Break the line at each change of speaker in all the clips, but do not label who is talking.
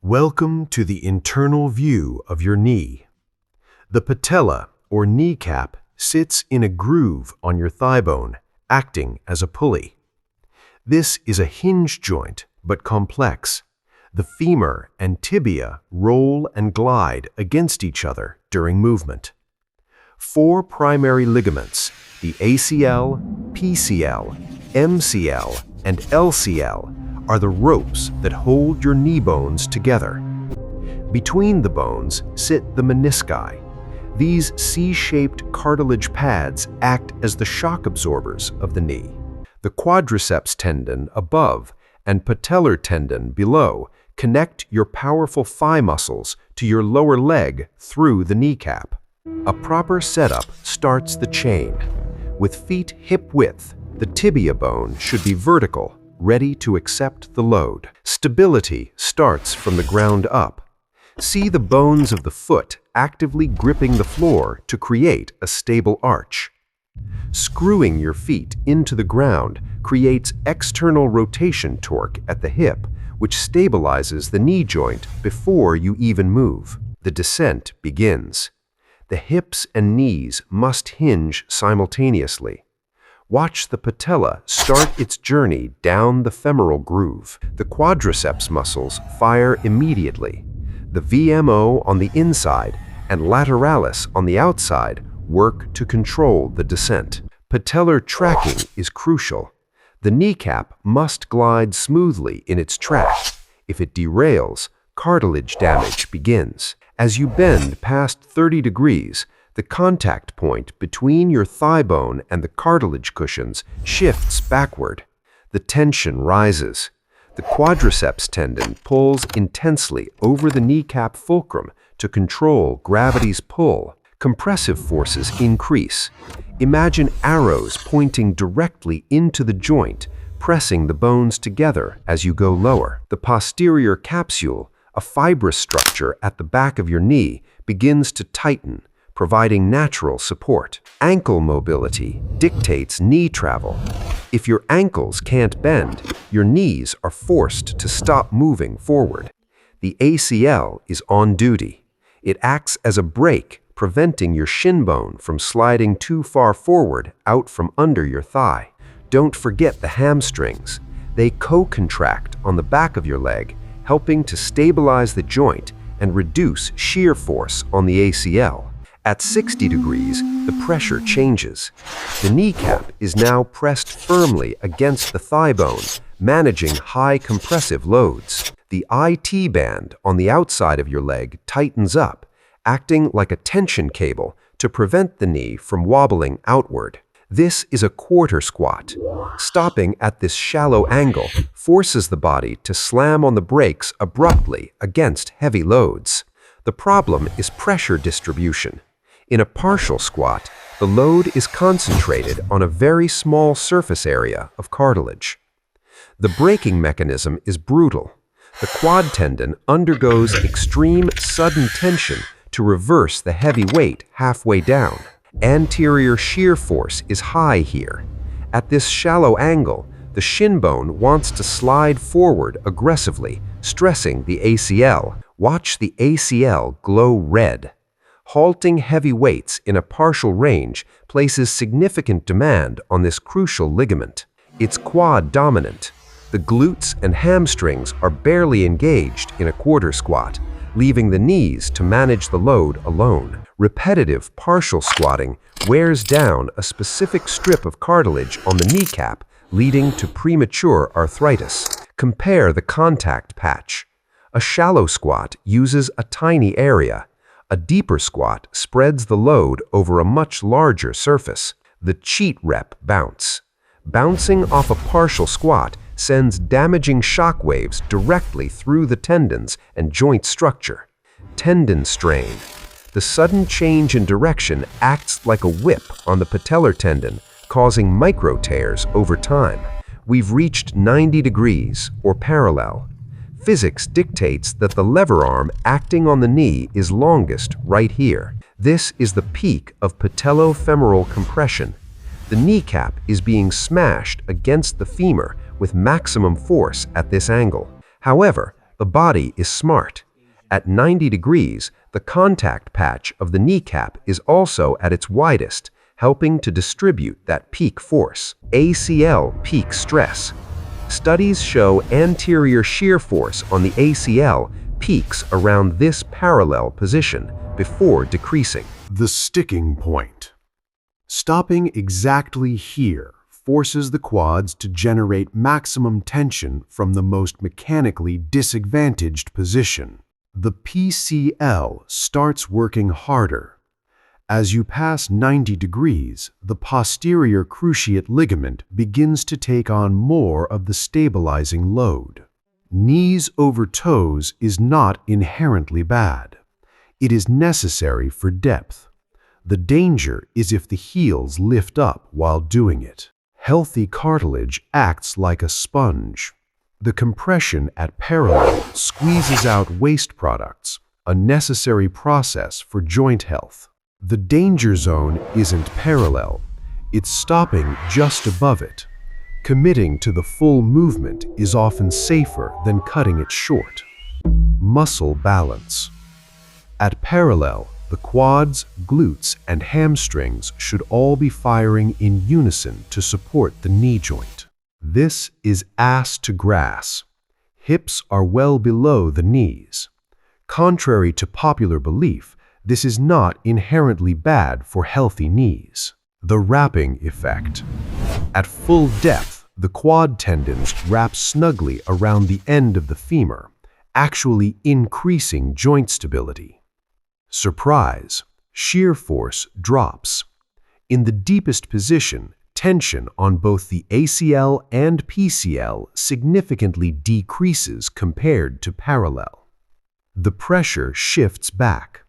Welcome to the internal view of your knee. The patella, or kneecap, sits in a groove on your thigh bone, acting as a pulley. This is a hinge joint, but complex. The femur and tibia roll and glide against each other during movement. Four primary ligaments, the ACL, PCL, MCL, and LCL, are the ropes that hold your knee bones together. Between the bones sit the menisci. These C-shaped cartilage pads act as the shock absorbers of the knee. The quadriceps tendon above and patellar tendon below connect your powerful thigh muscles to your lower leg through the kneecap. A proper setup starts the chain. With feet hip width, the tibia bone should be vertical, ready to accept the load. Stability starts from the ground up. See the bones of the foot actively gripping the floor to create a stable arch. Screwing your feet into the ground creates external rotation torque at the hip, which stabilizes the knee joint before you even move. The descent begins. The hips and knees must hinge simultaneously. Watch the patella start its journey down the femoral groove. The quadriceps muscles fire immediately. The VMO on the inside and lateralis on the outside work to control the descent. Patellar tracking is crucial. The kneecap must glide smoothly in its track. If it derails, cartilage damage begins. As you bend past 30 degrees, the contact point between your thigh bone and the cartilage cushions shifts backward. The tension rises. The quadriceps tendon pulls intensely over the kneecap fulcrum to control gravity's pull. Compressive forces increase. Imagine arrows pointing directly into the joint, pressing the bones together as you go lower. The posterior capsule, a fibrous structure at the back of your knee, begins to tighten, providing natural support. Ankle mobility dictates knee travel. If your ankles can't bend, your knees are forced to stop moving forward. The ACL is on duty. It acts as a brake, preventing your shin bone from sliding too far forward out from under your thigh. Don't forget the hamstrings. They co-contract on the back of your leg, helping to stabilize the joint and reduce shear force on the ACL. At 60 degrees, the pressure changes. The kneecap is now pressed firmly against the thigh bone, managing high compressive loads. The IT band on the outside of your leg tightens up, acting like a tension cable to prevent the knee from wobbling outward. This is a quarter squat. Stopping at this shallow angle forces the body to slam on the brakes abruptly against heavy loads. The problem is pressure distribution. In a partial squat, the load is concentrated on a very small surface area of cartilage. The braking mechanism is brutal. The quad tendon undergoes extreme sudden tension to reverse the heavy weight halfway down. Anterior shear force is high here. At this shallow angle, the shin bone wants to slide forward aggressively, stressing the ACL. Watch the ACL glow red. Halting heavy weights in a partial range places significant demand on this crucial ligament. It's quad dominant. The glutes and hamstrings are barely engaged in a quarter squat, leaving the knees to manage the load alone. Repetitive partial squatting wears down a specific strip of cartilage on the kneecap, leading to premature arthritis. Compare the contact patch. A shallow squat uses a tiny area. A deeper squat spreads the load over a much larger surface. The cheat rep bounce. Bouncing off a partial squat sends damaging shock waves directly through the tendons and joint structure. Tendon strain. The sudden change in direction acts like a whip on the patellar tendon, causing micro tears over time. We've reached 90 degrees, or parallel. Physics dictates that the lever arm acting on the knee is longest right here. This is the peak of patellofemoral compression. The kneecap is being smashed against the femur with maximum force at this angle. However, The body is smart. At 90 degrees, the contact patch of the kneecap is also at its widest, helping to distribute that peak force. ACL peak stress. Studies show anterior shear force on the ACL peaks around this parallel position before decreasing.
The sticking point. Stopping exactly here forces the quads to generate maximum tension from the most mechanically disadvantaged position. The PCL starts working harder. As you pass 90 degrees, the posterior cruciate ligament begins to take on more of the stabilizing load. Knees over toes is not inherently bad. It is necessary for depth. The danger is if the heels lift up while doing it. Healthy cartilage acts like a sponge. The compression at parallel squeezes out waste products, a necessary process for joint health. The danger zone isn't parallel. It's stopping just above it. Committing to the full movement is often safer than cutting it short. Muscle balance. At parallel, the quads, glutes, and hamstrings should all be firing in unison to support the knee joint. This is ass to grass. Hips are well below the knees. Contrary to popular belief, this is not inherently bad for healthy knees. The wrapping effect. At full depth, the quad tendons wrap snugly around the end of the femur, actually increasing joint stability. Surprise! Shear force drops. In the deepest position, tension on both the ACL and PCL significantly decreases compared to parallel. The pressure shifts back.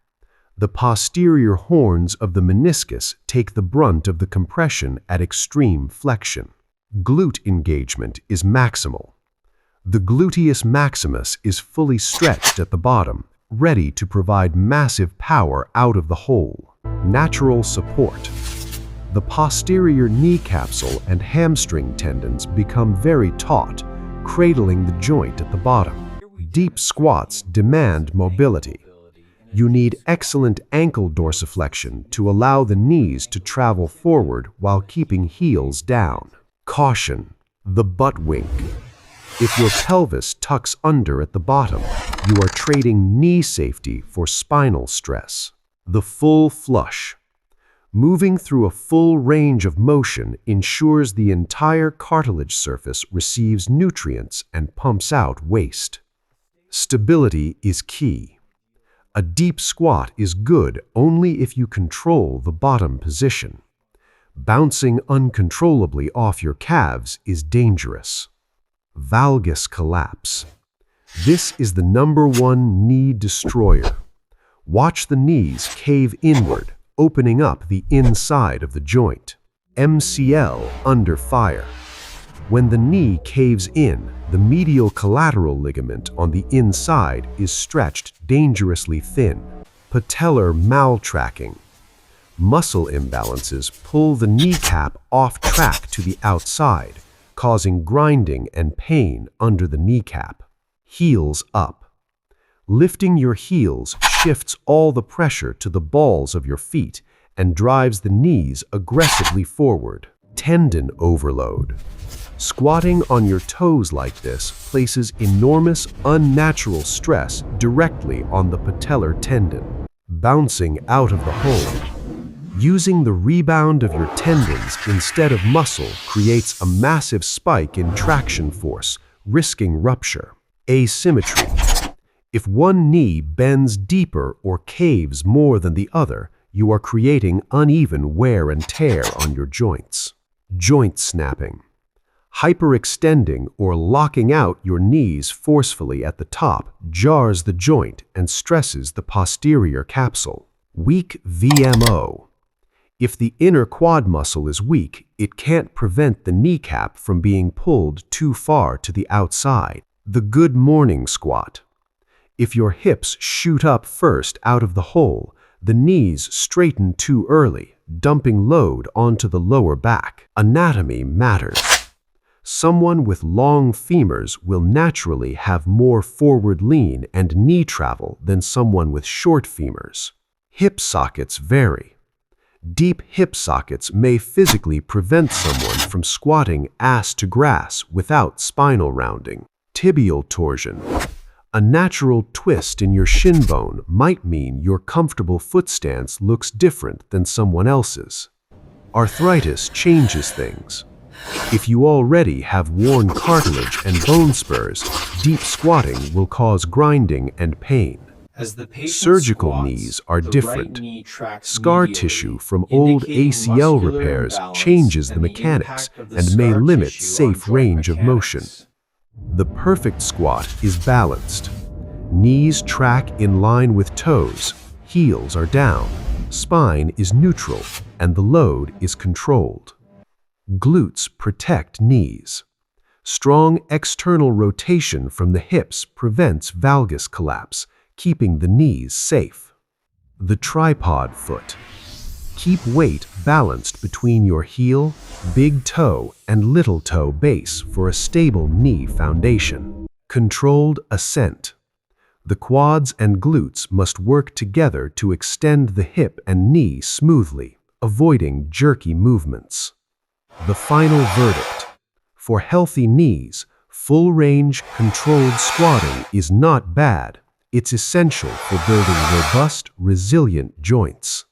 The posterior horns of the meniscus take the brunt of the compression at extreme flexion. Glute engagement is maximal. The gluteus maximus is fully stretched at the bottom, ready to provide massive power out of the hole. Natural support. The posterior knee capsule and hamstring tendons become very taut, cradling the joint at the bottom. Deep squats demand mobility. You need excellent ankle dorsiflexion to allow the knees to travel forward while keeping heels down. Caution: the butt wink. If your pelvis tucks under at the bottom, you are trading knee safety for spinal stress. The full flush. Moving through a full range of motion ensures the entire cartilage surface receives nutrients and pumps out waste. Stability is key. A deep squat is good only if you control the bottom position. Bouncing uncontrollably off your calves is dangerous. Valgus collapse. This is the #1 knee destroyer. Watch the knees cave inward, opening up the inside of the joint. MCL under fire. When the knee caves in, the medial collateral ligament on the inside is stretched dangerously thin. Patellar maltracking. Muscle imbalances pull the kneecap off track to the outside, causing grinding and pain under the kneecap. Heels up. Lifting your heels shifts all the pressure to the balls of your feet and drives the knees aggressively forward. Tendon overload. Squatting on your toes like this places enormous unnatural stress directly on the patellar tendon. Bouncing out of the hole. Using the rebound of your tendons instead of muscle creates a massive spike in traction force, risking rupture. Asymmetry. If one knee bends deeper or caves more than the other, you are creating uneven wear and tear on your joints. Joint snapping. Hyperextending or locking out your knees forcefully at the top jars the joint and stresses the posterior capsule. Weak VMO. If the inner quad muscle is weak, it can't prevent the kneecap from being pulled too far to the outside. The good morning squat. If your hips shoot up first out of the hole, the knees straighten too early, dumping load onto the lower back. Anatomy matters.
Someone with long femurs will naturally have more forward lean and knee travel than someone with short femurs. Hip sockets vary. Deep hip sockets may physically prevent someone from squatting ass to grass without spinal rounding. Tibial torsion. A natural twist in your shin bone might mean your comfortable foot stance looks different than someone else's. Arthritis changes things. If you already have worn cartilage and bone spurs, deep squatting will cause grinding and pain. Surgical knees are different. Scar tissue from old ACL repairs changes the mechanics and may limit safe range of motion. The perfect squat is balanced. Knees track in line with toes, heels are down, spine is neutral, and the load is controlled. Glutes protect knees. Strong external rotation from the hips prevents valgus collapse, keeping the knees safe. The tripod foot. Keep weight balanced between your heel, big toe, and little toe base for a stable knee foundation. Controlled ascent. The quads and glutes must work together to extend the hip and knee smoothly, avoiding jerky movements. The final verdict. For healthy knees, full-range, controlled squatting is not bad. It's essential for building robust, resilient joints.